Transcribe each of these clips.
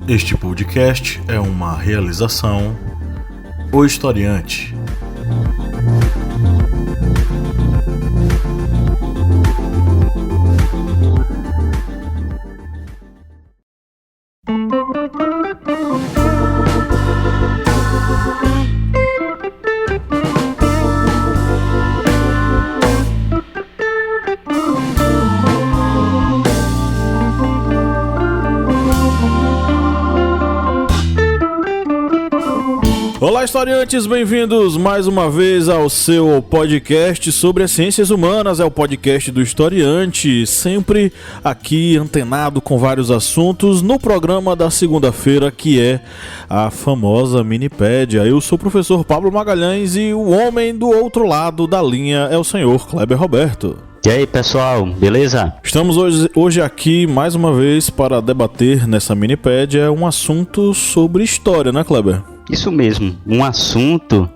Este podcast é uma realização O Historiante. Olá, historiantes, bem-vindos mais uma vez ao seu podcast sobre as ciências humanas. É o podcast do Historiante, sempre aqui antenado com vários assuntos no programa da segunda-feira, que é a famosa Minipédia. Eu sou o professor Pablo Magalhães e o homem do outro lado da linha é o senhor Kleber Roberto. E aí, pessoal, beleza? Estamos hoje aqui mais uma vez para debater nessa Minipédia um assunto sobre história, né, Kleber? Isso mesmo, um assunto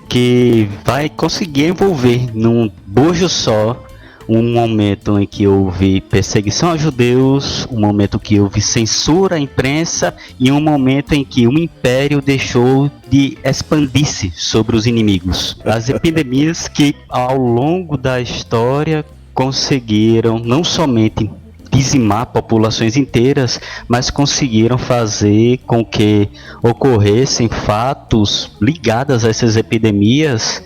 que vai conseguir envolver num bojo só um momento em que houve perseguição aos judeus, um momento que houve censura à imprensa e um momento em que o império deixou de expandir-se sobre os inimigos. As epidemias que ao longo da história conseguiram não somente dizimar populações inteiras, mas conseguiram fazer com que ocorressem fatos ligados a essas epidemias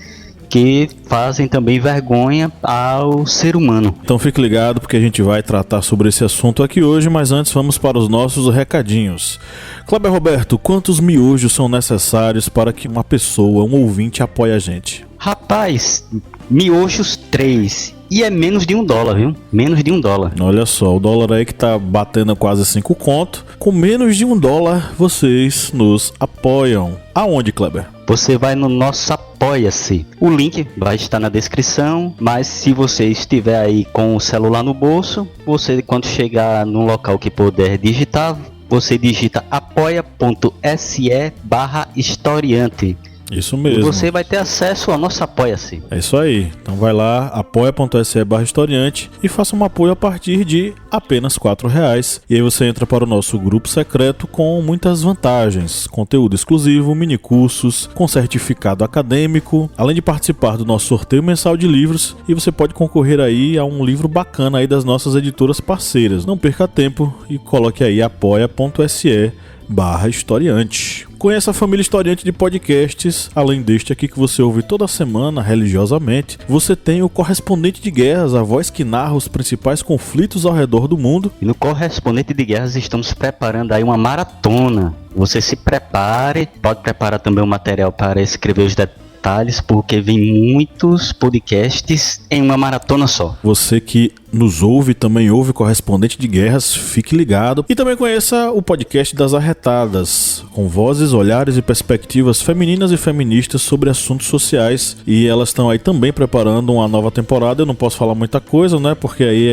que fazem também vergonha ao ser humano. Então fique ligado porque a gente vai tratar sobre esse assunto aqui hoje, mas antes vamos para os nossos recadinhos. Kleber Roberto, quantos miojos são necessários para que uma pessoa, um ouvinte, apoie a gente? Rapaz, miojos 3. E é menos de $1, viu? Menos de $1. Olha só, o dólar aí que tá batendo quase 5 conto. Com menos de $1, vocês nos apoiam. Aonde, Kleber? Você vai no nosso Apoia-se. O link vai estar na descrição, mas se você estiver aí com o celular no bolso, você, quando chegar num local que puder digitar, você digita apoia.se/historiante. Isso mesmo. E você vai ter acesso ao nosso Apoia-se. É isso aí. Então vai lá, apoia.se/historiante e faça um apoio a partir de apenas R$4. E aí você entra para o nosso grupo secreto com muitas vantagens. Conteúdo exclusivo, minicursos, com certificado acadêmico, além de participar do nosso sorteio mensal de livros. E você pode concorrer aí a um livro bacana aí das nossas editoras parceiras. Não perca tempo e coloque aí apoia.se/historiante. Conheça a família Historiante de podcasts. Além deste aqui que você ouve toda semana religiosamente, você tem o Correspondente de Guerras, a voz que narra os principais conflitos ao redor do mundo. E no Correspondente de Guerras estamos preparando aí uma maratona. Você se prepare, pode preparar também um material para escrever os detalhes, porque vem muitos podcasts em uma maratona só. Você que nos ouve, também ouve Correspondente de Guerras, fique ligado. E também conheça o podcast das Arretadas, com vozes, olhares e perspectivas femininas e feministas sobre assuntos sociais. E elas estão aí também preparando uma nova temporada. Eu não posso falar muita coisa, né? Porque aí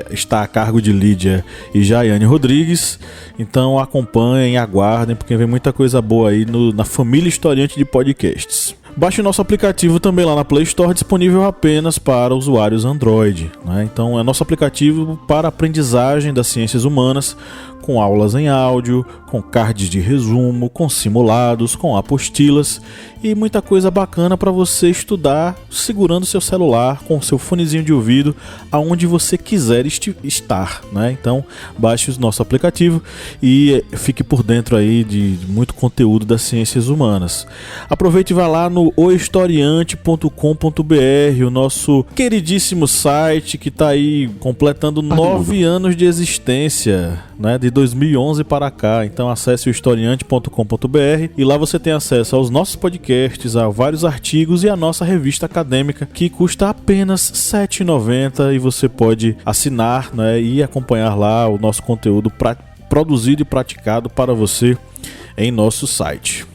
está a cargo de Lídia e Jaiane Rodrigues. Então acompanhem, aguardem, porque vem muita coisa boa aí na família Historiante de podcasts. Baixe o nosso aplicativo também lá na Play Store, disponível apenas para usuários Android, né? Então é nosso aplicativo para aprendizagem das ciências humanas, com aulas em áudio, com cards de resumo, com simulados, com apostilas e muita coisa bacana para você estudar segurando seu celular, com seu fonezinho de ouvido, aonde você quiser estar, né? Então baixe o nosso aplicativo e fique por dentro aí de muito conteúdo das ciências humanas. Aproveite e vá lá no ohistoriante.com.br, o nosso queridíssimo site que está aí completando 9 anos de existência, né, de 2011 para cá. Então acesse o historiante.com.br e lá você tem acesso aos nossos podcasts, a vários artigos e a nossa revista acadêmica, que custa apenas R$ 7,90 e você pode assinar, né, e acompanhar lá o nosso conteúdo produzido e praticado para você em nosso site.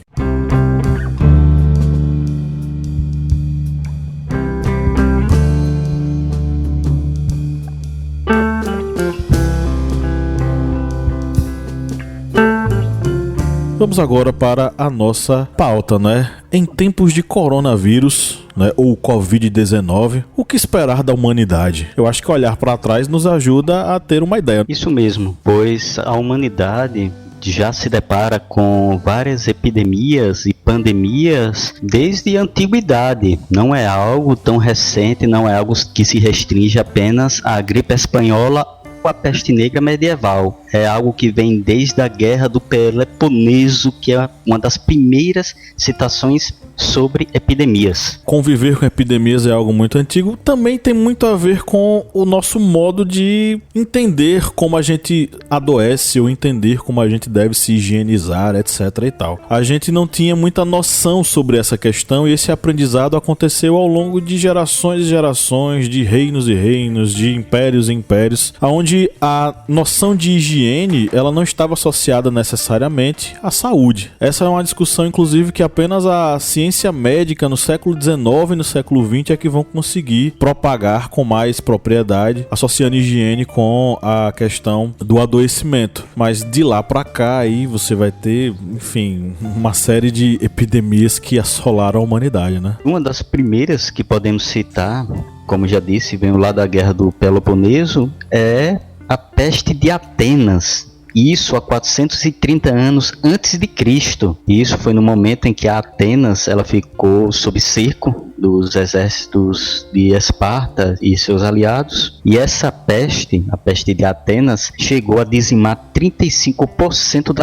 Vamos agora para a nossa pauta, né? Em tempos de coronavírus, né, ou Covid-19, o que esperar da humanidade? Eu acho que olhar para trás nos ajuda a ter uma ideia. Isso mesmo, pois a humanidade já se depara com várias epidemias e pandemias desde a antiguidade. Não é algo tão recente, não é algo que se restringe apenas à gripe espanhola ou à peste negra medieval. É algo que vem desde a Guerra do Peloponeso, que é uma das primeiras citações sobre epidemias. Conviver com epidemias é algo muito antigo, também tem muito a ver com o nosso modo de entender como a gente adoece ou entender como a gente deve se higienizar, etc e tal. A gente não tinha muita noção sobre essa questão e esse aprendizado aconteceu ao longo de gerações e gerações, de reinos e reinos, de impérios e impérios, onde a noção de higiene ela não estava associada necessariamente à saúde. Essa é uma discussão, inclusive, que apenas a ciência médica no século XIX e no século XX é que vão conseguir propagar com mais propriedade, associando higiene com a questão do adoecimento. Mas de lá pra cá aí você vai ter, enfim, uma série de epidemias que assolaram a humanidade, né? Uma das primeiras que podemos citar, como já disse, vem lá da Guerra do Peloponeso, é a peste de Atenas. Isso há 430 anos antes de Cristo. Isso foi no momento em que a Atenas ela ficou sob cerco dos exércitos de Esparta e seus aliados. E essa peste, a peste de Atenas, chegou a dizimar 35%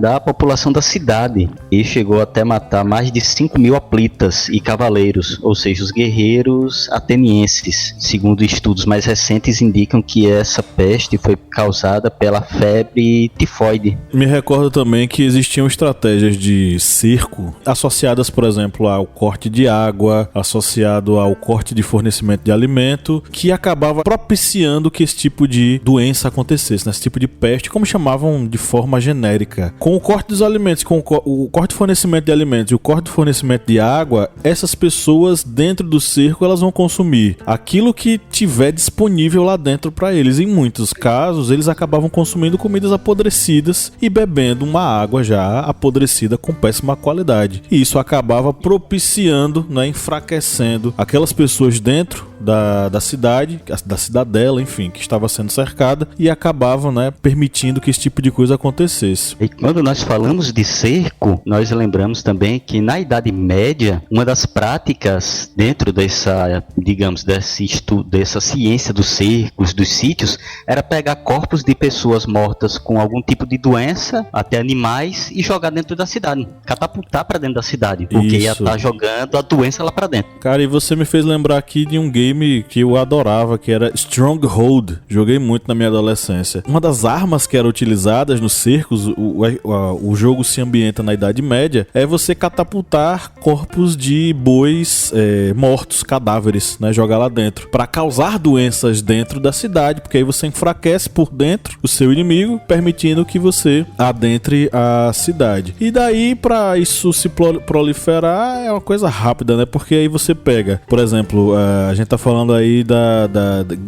da população da cidade. E chegou até matar mais de 5.000 hoplitas e cavaleiros, ou seja, os guerreiros atenienses. Segundo estudos mais recentes indicam que essa peste foi causada pela febre tifoide. Me recordo também que existiam estratégias de cerco associadas, por exemplo, ao corte de água, associado ao corte de fornecimento de alimento, que acabava propiciando que esse tipo de doença acontecesse, né? Esse tipo de peste, como chamavam de forma genérica. Com o corte dos alimentos, com o corte de fornecimento de alimentos e o corte de fornecimento de água, essas pessoas dentro do cerco elas vão consumir aquilo que tiver disponível lá dentro para eles. Em muitos casos, eles acabavam consumindo comidas apodrecidas e bebendo uma água já apodrecida com péssima qualidade. E isso acabava propiciando, né, enfraquecendo aquelas pessoas dentro da cidade, da cidadela, enfim, que estava sendo cercada, e acabavam, né, permitindo que esse tipo de coisa acontecesse. E quando nós falamos de cerco, nós lembramos também que na Idade Média, uma das práticas dentro dessa, digamos, dessa ciência dos cercos, dos sítios, era pegar corpos de pessoas mortas com algum tipo de doença, até animais, e jogar dentro da cidade, catapultar para dentro da cidade, porque ia estar jogando a doença lá para dentro. Cara, e você me fez lembrar aqui de um game que eu adorava, que era Stronghold. Joguei muito na minha adolescência. Uma das armas que eram utilizadas nos cercos, o jogo se ambienta na Idade Média, é você catapultar corpos de bois mortos, cadáveres, né, jogar lá dentro, para causar doenças dentro da cidade, porque aí você enfraquece por dentro o seu inimigo, permitindo que você adentre a cidade. E daí, para isso se proliferar, é uma coisa rápida, né, porque aí você pega, por exemplo, a gente tá falando aí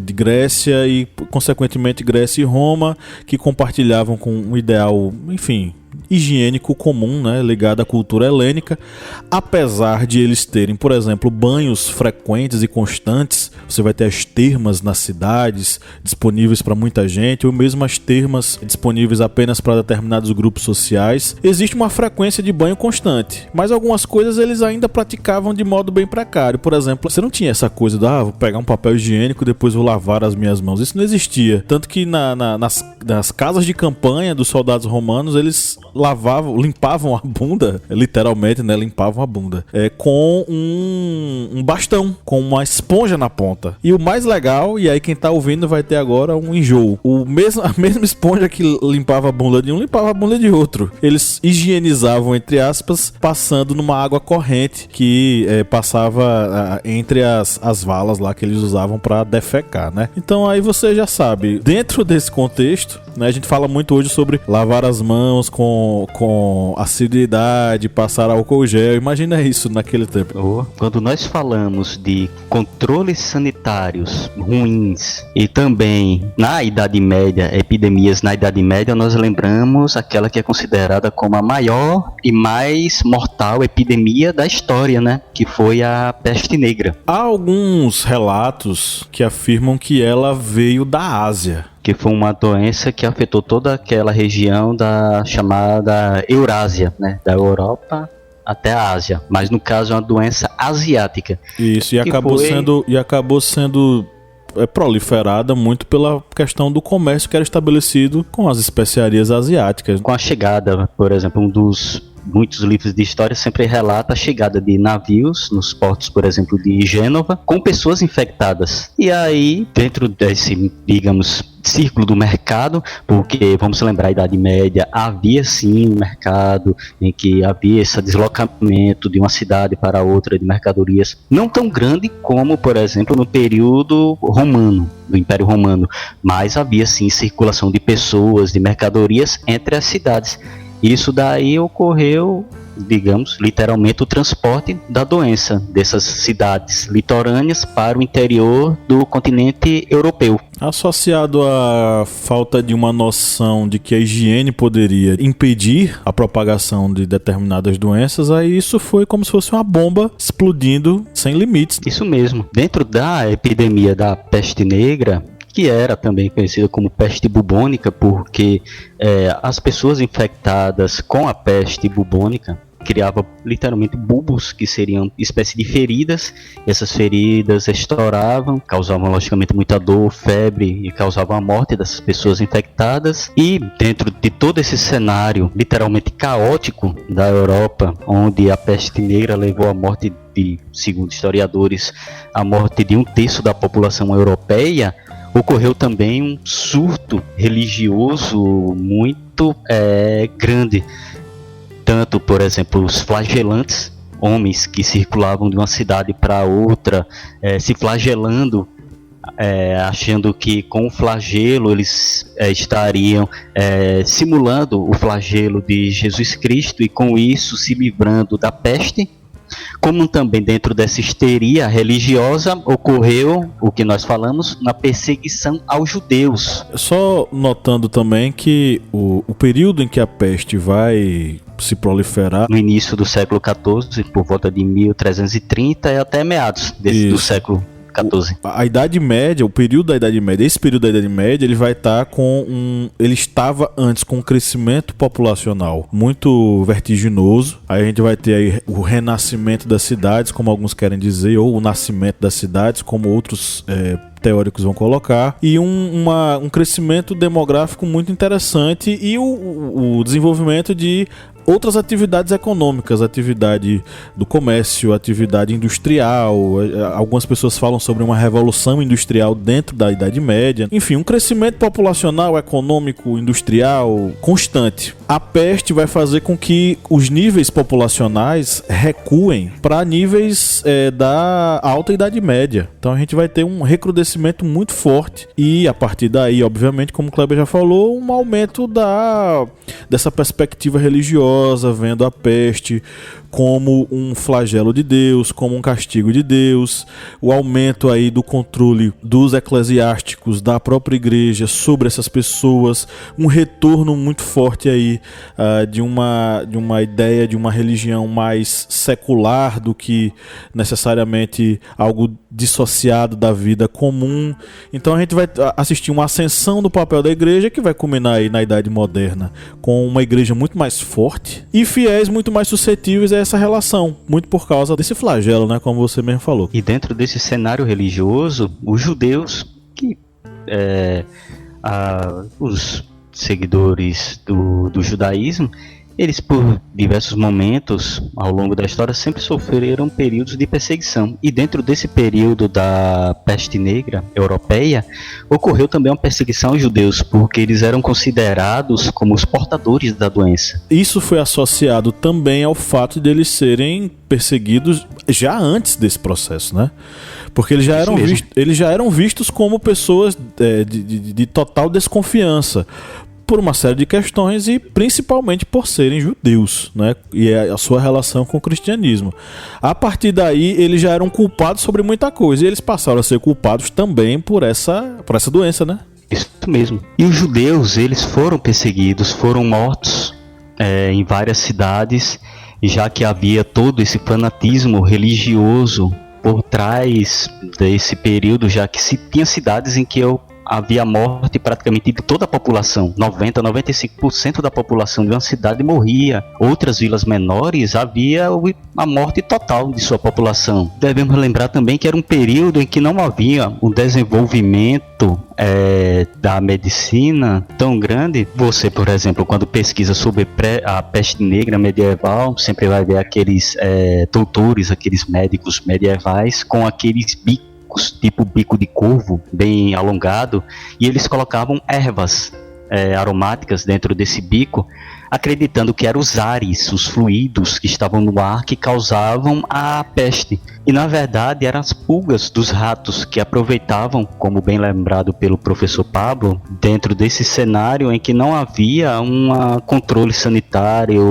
de Grécia e, consequentemente, Grécia e Roma, que compartilhavam com um ideal, enfim, higiênico comum, né, ligado à cultura helênica, apesar de eles terem, por exemplo, banhos frequentes e constantes. Você vai ter as termas nas cidades disponíveis para muita gente, ou mesmo as termas disponíveis apenas para determinados grupos sociais. Existe uma frequência de banho constante, mas algumas coisas eles ainda praticavam de modo bem precário. Por exemplo, você não tinha essa coisa de vou pegar um papel higiênico e depois vou lavar as minhas mãos. Isso não existia. Tanto que nas casas de campanha dos soldados romanos, eles limpavam a bunda, literalmente, né, limpavam a bunda, com um bastão, com uma esponja na ponta. E o mais legal, e aí quem tá ouvindo vai ter agora um enjoo, a mesma esponja que limpava a bunda de um, limpava a bunda de outro. Eles higienizavam, entre aspas, passando numa água corrente que passava entre as valas lá que eles usavam para defecar, né? Então aí você já sabe, dentro desse contexto, né, a gente fala muito hoje sobre lavar as mãos com assiduidade, passar álcool gel. Imagina isso naquele tempo. Quando nós falamos de controles sanitários ruins e também na Idade Média, epidemias na Idade Média, nós lembramos aquela que é considerada como a maior e mais mortal epidemia da história, né? Que foi a peste negra. Há alguns relatos que afirmam que ela veio da Ásia. porque foi uma doença que afetou toda aquela região da chamada Eurásia, né, da Europa até a Ásia, mas no caso é uma doença asiática. Isso, e acabou sendo proliferada muito pela questão do comércio que era estabelecido com as especiarias asiáticas. Com a chegada, por exemplo, muitos livros de história sempre relata a chegada de navios nos portos, por exemplo, de Gênova, com pessoas infectadas. E aí, dentro desse, digamos, círculo do mercado, porque vamos lembrar, a Idade Média, havia sim um mercado em que havia esse deslocamento de uma cidade para outra de mercadorias, não tão grande como, por exemplo, no período romano, do Império Romano, mas havia sim circulação de pessoas, de mercadorias entre as cidades. Isso daí ocorreu, digamos, literalmente o transporte da doença dessas cidades litorâneas para o interior do continente europeu. Associado à falta de uma noção de que a higiene poderia impedir a propagação de determinadas doenças, aí isso foi como se fosse uma bomba explodindo sem limites. Isso mesmo. Dentro da epidemia da peste negra, que era também conhecida como peste bubônica, porque as pessoas infectadas com a peste bubônica criavam literalmente bulbos, que seriam espécie de feridas. Essas feridas estouravam, causavam logicamente muita dor, febre e causavam a morte dessas pessoas infectadas. E dentro de todo esse cenário literalmente caótico da Europa, onde a peste negra levou à morte de, segundo historiadores, a morte de 1/3 da população europeia, ocorreu também um surto religioso muito grande. Tanto, por exemplo, os flagelantes, homens que circulavam de uma cidade para outra, se flagelando, achando que com o flagelo eles estariam simulando o flagelo de Jesus Cristo e com isso se livrando da peste. Como também dentro dessa histeria religiosa ocorreu o que nós falamos na perseguição aos judeus. Só notando também que o período em que a peste vai se proliferar, no início do século XIV, por volta de 1330 e até meados do século XIV. A Idade Média, o período da Idade Média, esse período da Idade Média, ele vai estar ele estava antes com um crescimento populacional muito vertiginoso. Aí a gente vai ter aí o renascimento das cidades, como alguns querem dizer, ou o nascimento das cidades, como outros teóricos vão colocar, e um crescimento demográfico muito interessante e o desenvolvimento de outras atividades econômicas, atividade do comércio, atividade industrial. Algumas pessoas falam sobre uma revolução industrial dentro da Idade Média. Enfim, um crescimento populacional, econômico, industrial constante. A peste vai fazer com que os níveis populacionais recuem para níveis da Alta Idade Média. Então a gente vai ter um recrudescimento muito forte e a partir daí, obviamente, como o Kleber já falou, um aumento dessa perspectiva religiosa, vendo a peste como um flagelo de Deus, como um castigo de Deus, o aumento aí do controle dos eclesiásticos, da própria igreja sobre essas pessoas, um retorno muito forte aí de uma ideia de uma religião mais secular do que necessariamente algo dissociado da vida comum. Então a gente vai assistir uma ascensão do papel da igreja que vai culminar aí na Idade Moderna com uma igreja muito mais forte e fiéis muito mais suscetíveis a essa relação, muito por causa desse flagelo, né, como você mesmo falou. E dentro desse cenário religioso, os judeus, que os seguidores do judaísmo, eles por diversos momentos ao longo da história sempre sofreram períodos de perseguição. E dentro desse período da peste negra europeia, ocorreu também uma perseguição aos judeus, porque eles eram considerados como os portadores da doença. Isso foi associado também ao fato de eles serem perseguidos já antes desse processo, né? Porque eles já eram vistos como pessoas de total desconfiança, por uma série de questões e principalmente por serem judeus, né? E a sua relação com o cristianismo. A partir daí, eles já eram culpados sobre muita coisa e eles passaram a ser culpados também por essa doença, né? Isso mesmo. E os judeus, eles foram perseguidos, foram mortos em várias cidades, já que havia todo esse fanatismo religioso por trás desse período, já que se tinha cidades em que havia morte praticamente de toda a população. 95% da população de uma cidade morria. Outras vilas menores havia a morte total de sua população. Devemos lembrar também que era um período em que não havia um desenvolvimento da medicina tão grande. Você, por exemplo, quando pesquisa sobre a peste negra medieval, sempre vai ver aqueles doutores, aqueles médicos medievais com aqueles bicos, tipo bico de corvo, bem alongado, e eles colocavam ervas aromáticas dentro desse bico, acreditando que eram os ares, os fluidos que estavam no ar que causavam a peste. E na verdade eram as pulgas dos ratos que aproveitavam, como bem lembrado pelo professor Pablo, dentro desse cenário em que não havia um controle sanitário,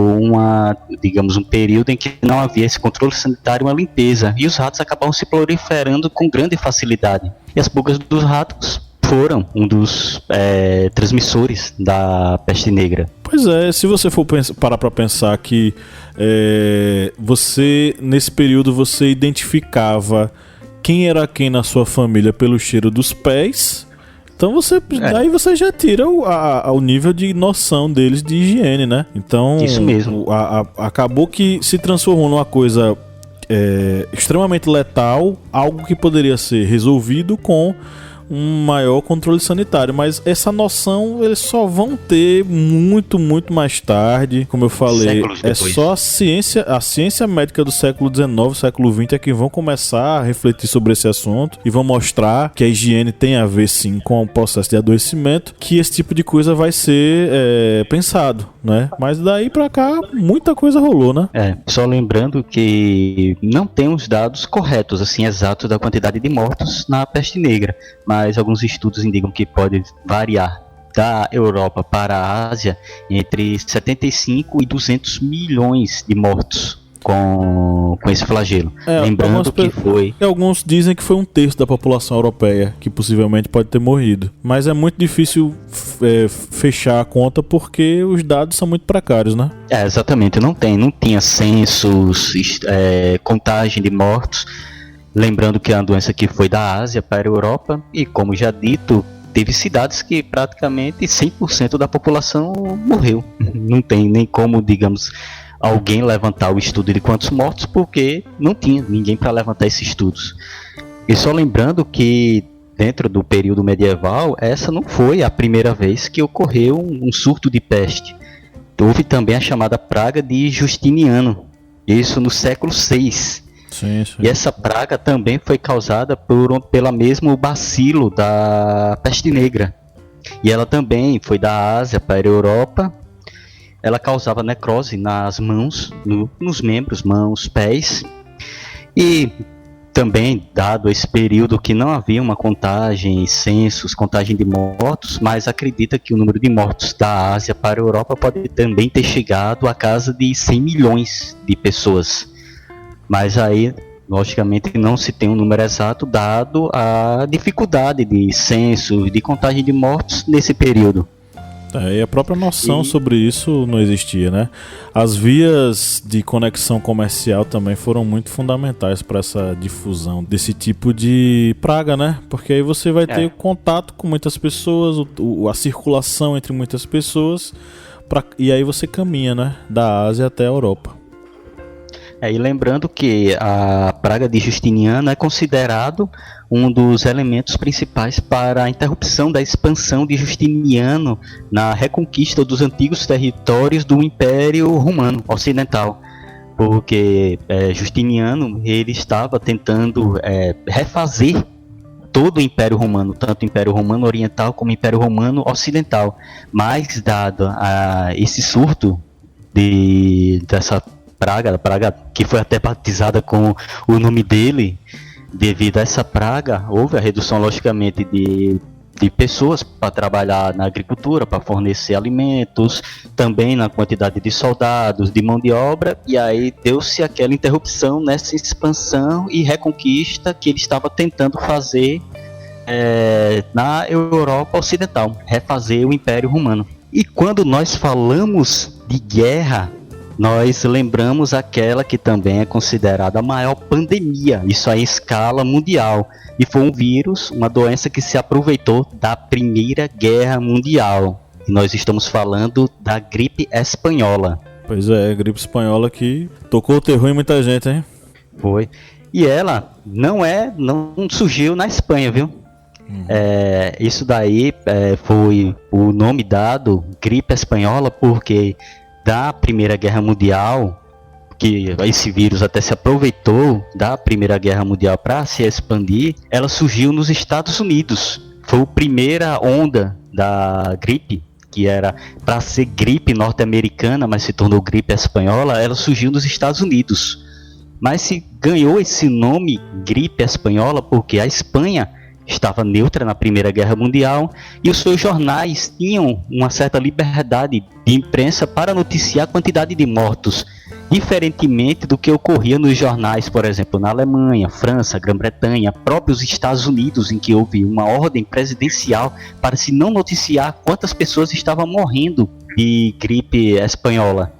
digamos, um período em que não havia esse controle sanitário, uma limpeza, e os ratos acabavam se proliferando com grande facilidade. E as pulgas dos ratos foram um dos transmissores da peste negra. Pois é, se você for parar para pensar que você, nesse período, você identificava quem era quem na sua família pelo cheiro dos pés, então daí você já tira o nível de noção deles de higiene, né? Então, isso mesmo. Acabou que se transformou numa coisa extremamente letal, algo que poderia ser resolvido com um maior controle sanitário, mas essa noção eles só vão ter muito, muito mais tarde. Como eu falei, é só a ciência médica do século XIX, século XX é que vão começar a refletir sobre esse assunto e vão mostrar que a higiene tem a ver sim com o processo de adoecimento, que esse tipo de coisa vai ser pensado, né? Mas daí pra cá muita coisa rolou, né? Só lembrando que não temos dados corretos, assim, exatos da quantidade de mortos na peste negra, mas alguns estudos indicam que pode variar da Europa para a Ásia entre 75 e 200 milhões de mortos com esse flagelo. Lembrando que foi... Alguns dizem que foi 1/3 da população europeia que possivelmente pode ter morrido. Mas é muito difícil fechar a conta porque os dados são muito precários, né? Exatamente. Não tinha censos, contagem de mortos. Lembrando que a doença aqui foi da Ásia para a Europa e, como já dito, teve cidades que praticamente 100% da população morreu. Não tem nem como, digamos, alguém levantar o estudo de quantos mortos, porque não tinha ninguém para levantar esses estudos. E só lembrando que dentro do período medieval, essa não foi a primeira vez que ocorreu um surto de peste. Houve também a chamada praga de Justiniano, isso no século VI. Sim. E essa praga também foi causada pela mesmo bacilo da peste negra. E ela também foi da Ásia para a Europa. Ela causava necrose nas mãos, nos membros, mãos, pés. E também, dado esse período que não havia uma contagem, censos, contagem de mortos, mas acredita que o número de mortos da Ásia para a Europa pode também ter chegado à casa de 100 milhões de pessoas. Mas aí, logicamente, não se tem um número exato dado a dificuldade de censo, de contagem de mortos nesse período. E a própria noção sobre isso não existia, né? As vias de conexão comercial também foram muito fundamentais para essa difusão desse tipo de praga, né? Porque aí você vai ter contato com muitas pessoas, a circulação entre muitas pessoas, e aí você caminha, né? Da Ásia até a Europa. E lembrando que a praga de Justiniano é considerado um dos elementos principais para a interrupção da expansão de Justiniano na reconquista dos antigos territórios do Império Romano Ocidental, porque Justiniano ele estava tentando refazer todo o Império Romano, tanto o Império Romano Oriental como o Império Romano Ocidental, mas dado a esse surto dessa praga que foi até batizada com o nome dele, devido a essa praga, houve a redução, logicamente, de pessoas para trabalhar na agricultura, para fornecer alimentos, também na quantidade de soldados, de mão de obra, e aí deu-se aquela interrupção nessa expansão e reconquista que ele estava tentando fazer na Europa Ocidental, refazer o Império Romano. E quando nós falamos de guerra, nós lembramos aquela que também é considerada a maior pandemia, isso aí em escala mundial. E foi um vírus, uma doença que se aproveitou da Primeira Guerra Mundial. E nós estamos falando da gripe espanhola. Pois é, gripe espanhola que tocou o terror em muita gente, hein? Foi. E ela não surgiu na Espanha, viu? Isso daí foi o nome dado, gripe espanhola, porque da Primeira Guerra Mundial, que esse vírus até se aproveitou da Primeira Guerra Mundial para se expandir, ela surgiu nos Estados Unidos. Foi a primeira onda da gripe, que era para ser gripe norte-americana, mas se tornou gripe espanhola, ela surgiu nos Estados Unidos. Mas se ganhou esse nome gripe espanhola porque a Espanha estava neutra na Primeira Guerra Mundial e os seus jornais tinham uma certa liberdade de imprensa para noticiar a quantidade de mortos, diferentemente do que ocorria nos jornais, por exemplo, na Alemanha, França, Grã-Bretanha, próprios Estados Unidos, em que houve uma ordem presidencial para se não noticiar quantas pessoas estavam morrendo de gripe espanhola,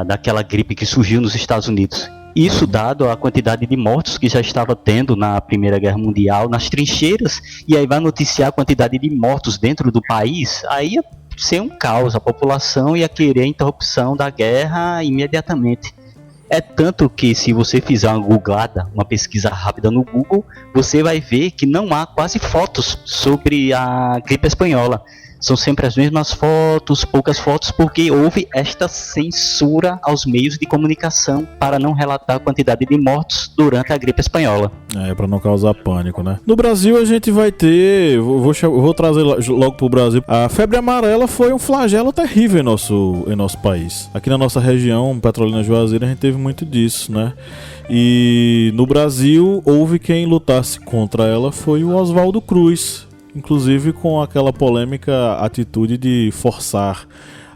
daquela gripe que surgiu nos Estados Unidos. Isso dado a quantidade de mortos que já estava tendo na Primeira Guerra Mundial, nas trincheiras, e aí vai noticiar a quantidade de mortos dentro do país, aí ia ser um caos, a população ia querer a interrupção da guerra imediatamente. É tanto que se você fizer uma googlada, uma pesquisa rápida no Google, você vai ver que não há quase fotos sobre a gripe espanhola. São sempre as mesmas fotos, poucas fotos, porque houve esta censura aos meios de comunicação para não relatar a quantidade de mortos durante a gripe espanhola. Para não causar pânico, né? No Brasil a gente vai ter, vou trazer logo pro Brasil, a febre amarela foi um flagelo terrível em nosso país. Aqui na nossa região, Petrolina Juazeiro, a gente teve muito disso, né? E no Brasil, houve quem lutasse contra ela, foi o Oswaldo Cruz. Inclusive com aquela polêmica atitude de forçar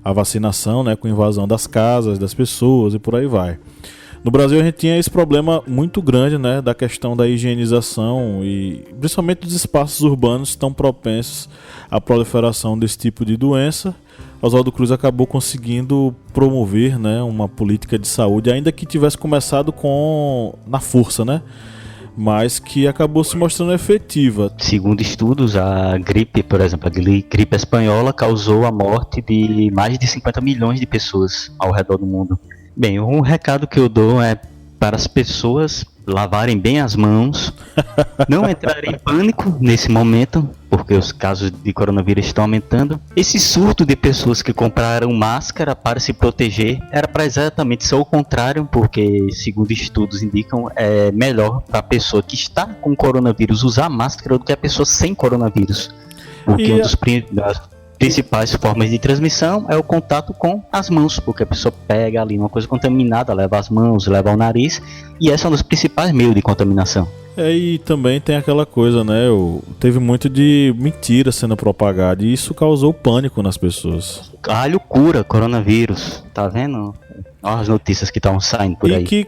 a vacinação, né, com invasão das casas, das pessoas e por aí vai. No Brasil a gente tinha esse problema muito grande, né, da questão da higienização e principalmente dos espaços urbanos tão propensos à proliferação desse tipo de doença. Oswaldo Cruz acabou conseguindo promover, né, uma política de saúde, ainda que tivesse começado na força, né? Mas que acabou se mostrando efetiva. Segundo estudos, a gripe, por exemplo, a gripe espanhola causou a morte de mais de 50 milhões de pessoas ao redor do mundo. Bem, um recado que eu dou é para as pessoas lavarem bem as mãos, não entrarem em pânico nesse momento, porque os casos de coronavírus estão aumentando. Esse surto de pessoas que compraram máscara para se proteger era para exatamente ser o contrário, porque, segundo estudos indicam, é melhor para a pessoa que está com coronavírus usar máscara do que a pessoa sem coronavírus, porque das principais formas de transmissão é o contato com as mãos, porque a pessoa pega ali uma coisa contaminada, leva as mãos, leva ao nariz, e esse é um dos principais meios de contaminação. E também tem aquela coisa, né? Teve muito de mentira sendo propagada e isso causou pânico nas pessoas. Alho cura coronavírus, tá vendo? Olha as notícias que estavam saindo por aí. E que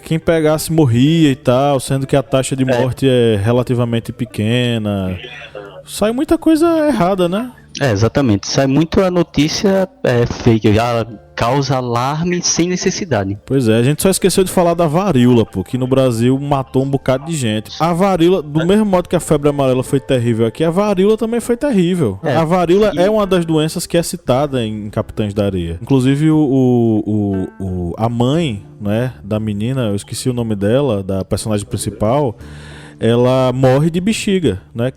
quem pegasse morria e tal, sendo que a taxa de morte é relativamente pequena. Sai muita coisa errada, né? Exatamente. Sai muito a notícia fake, já causa alarme sem necessidade. Pois é, a gente só esqueceu de falar da varíola, pô, que no Brasil matou um bocado de gente. A varíola, do mesmo modo que a febre amarela foi terrível aqui, a varíola também foi terrível. A varíola é uma das doenças que é citada em Capitães da Areia. Inclusive a mãe, né, da menina, eu esqueci o nome dela, da personagem principal, ela morre de bexiga, né,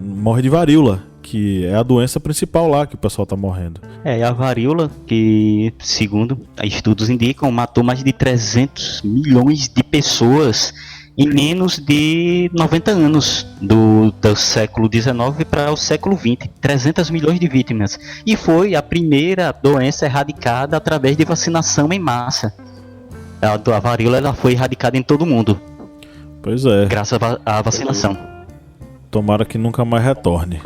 morre de varíola, que é a doença principal lá que o pessoal tá morrendo. A varíola, que segundo estudos indicam, matou mais de 300 milhões de pessoas em menos de 90 anos do século XIX para o século XX. 300 milhões de vítimas. E foi a primeira doença erradicada através de vacinação em massa. A varíola ela foi erradicada em todo o mundo. Pois é. Graças à vacinação. Tomara que nunca mais retorne.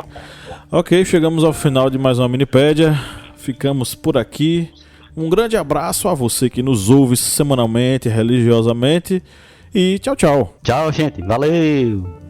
Ok, chegamos ao final de mais uma Minipédia. Ficamos por aqui. Um grande abraço a você que nos ouve semanalmente, religiosamente. E tchau, tchau. Tchau, gente. Valeu!